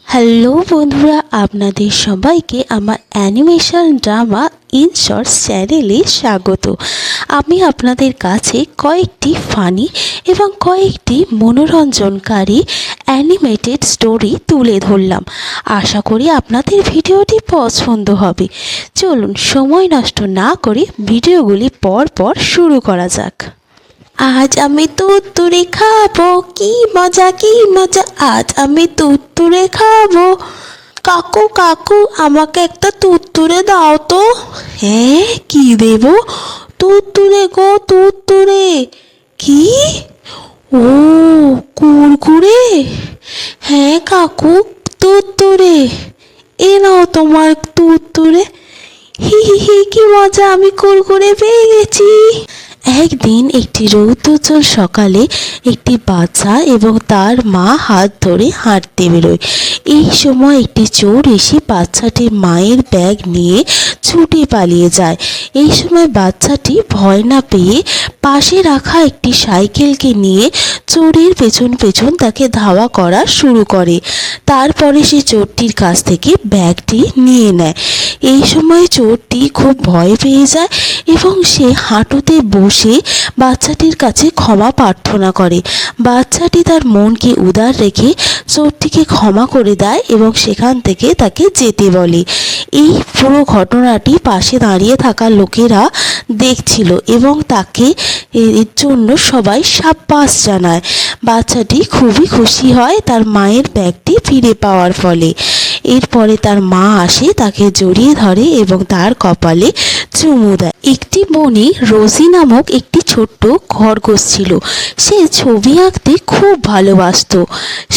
Hello বন্ধুরা, আপনাদের সবাইকে আমার অ্যানিমেশন ড্রামা ইন শর্টস চ্যানেলে স্বাগত। আমি আপনাদের কাছে কয়েকটি ফানি এবং কয়েকটি মনোরঞ্জনকারী অ্যানিমেটেড স্টোরি তুলে ধরলাম। আশা করি আপনাদের ভিডিওটি পছন্দ হবে। চলুন সময় নষ্ট না করে ভিডিওগুলি পর শুরু করা যাক। আজ আমি তুরতুরে খাবো, কি মজা কি মজা, আজ আমি তুরতুরে খাবো। কাকু কাকু আমাকে একটা তুরতুরে দাও তো। হ্যাঁ, কি দেব? তুরতুরে গো তুরতুরে। কি? ও, কুরকুরে। হ্যাঁ কাকু, তুরতুরে। এ নাও তোমার তুরতুরে। হি হি হি, কি মজা, আমি কুরকুরে পেয়ে গেছি। একদিন একটি রৌদ্রোজ্জ্বল সকালে একটি বাচ্চা এবং তার মা হাত ধরে হাঁটতে বেরোয়। এই সময় একটি চোর এসে বাচ্চাটির মায়ের ব্যাগ নিয়ে ছুটে পালিয়ে যায়। এই সময় বাচ্চাটি ভয় না পেয়ে পাশে রাখা একটি সাইকেলকে নিয়ে চোরের পেছন তাকে ধাওয়া করা শুরু করে। তারপরে সে চোরটির কাছ থেকে ব্যাগটি নিয়ে নেয়। এই সময় চোরটি খুব ভয় পেয়ে যায় এবং সে হাঁটুতে বসে বাচ্চাটির কাছে ক্ষমা প্রার্থনা করে। বাচ্চাটি তার মনকে উদার রেখে চোরটিকে ক্ষমা করে দেয় এবং সেখান থেকে তাকে যেতে বলে। এই পুরো ঘটনাটি পাশে দাঁড়িয়ে থাকা লোকেরা দেখছিল এবং তাকে এর জন্য সবাই সাব্বাস জানায়। বাচ্চাটি খুবই খুশি হয় তার মায়ের ব্যাগটি ফিরে পাওয়ার ফলে। এরপরে তার মা আসে, তাকে জড়িয়ে ধরে এবং তার কপালে চুমু দেয়। একটি বনে রোজি নামক একটি ছোট্ট খরগোশ ছিল। সে ছবি আঁকতে খুব ভালোবাসতো।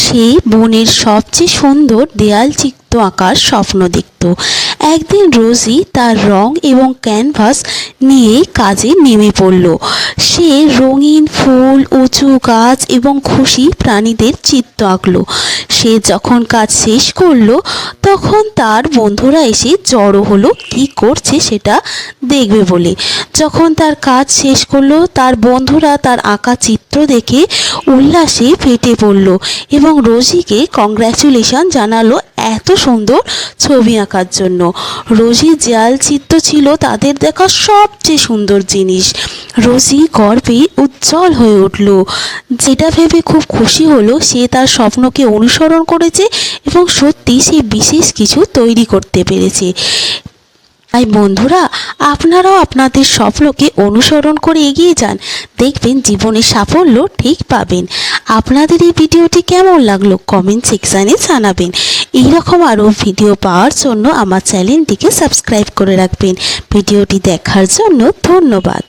সে বনের সবচেয়ে সুন্দর দেয়াল চিত্র আঁকার স্বপ্ন দেখত। একদিন রোজি তার রং এবং ক্যানভাস নিয়ে কাজে নেমে পড়ল। সে রঙিন ফুল, উঁচু গাছ এবং খুশি প্রাণীদের চিত্র আঁকলো। সে যখন কাজ শেষ করলো তখন তার বন্ধুরা এসে জড়ো হলো কি করছে সেটা দেখবে বলে। যখন তার কাজ শেষ করলো তার বন্ধুরা তার আঁকা চিত্র দেখে উল্লাসে ফেটে পড়ল এবং রোজিকে কংগ্র্যাচুলেশন জানালো এত সুন্দর ছবি আঁকার জন্য। রোজির দেয়াল চিত্র ছিল তাদের দেখা সবচেয়ে সুন্দর জিনিস। রোজি গর্বে উজ্জ্বল হয়ে উঠল। যেটা ভেবে খুব খুশি হলো সে তার স্বপ্নকে অনুসরণ করেছে এবং সত্যি সে বিশেষ কিছু তৈরি করতে পেরেছে। তাই বন্ধুরা, আপনারাও আপনাদের স্বপ্নকে অনুসরণ করে এগিয়ে যান, দেখবেন জীবনে সাফল্য ঠিক পাবেন। আপনাদের এই ভিডিওটি কেমন লাগলো কমেন্ট সেকশানে জানাবেন। এইরকম আরও ভিডিও পাওয়ার জন্য আমার চ্যানেলটিকে সাবস্ক্রাইব করে রাখবেন। ভিডিওটি দেখার জন্য ধন্যবাদ।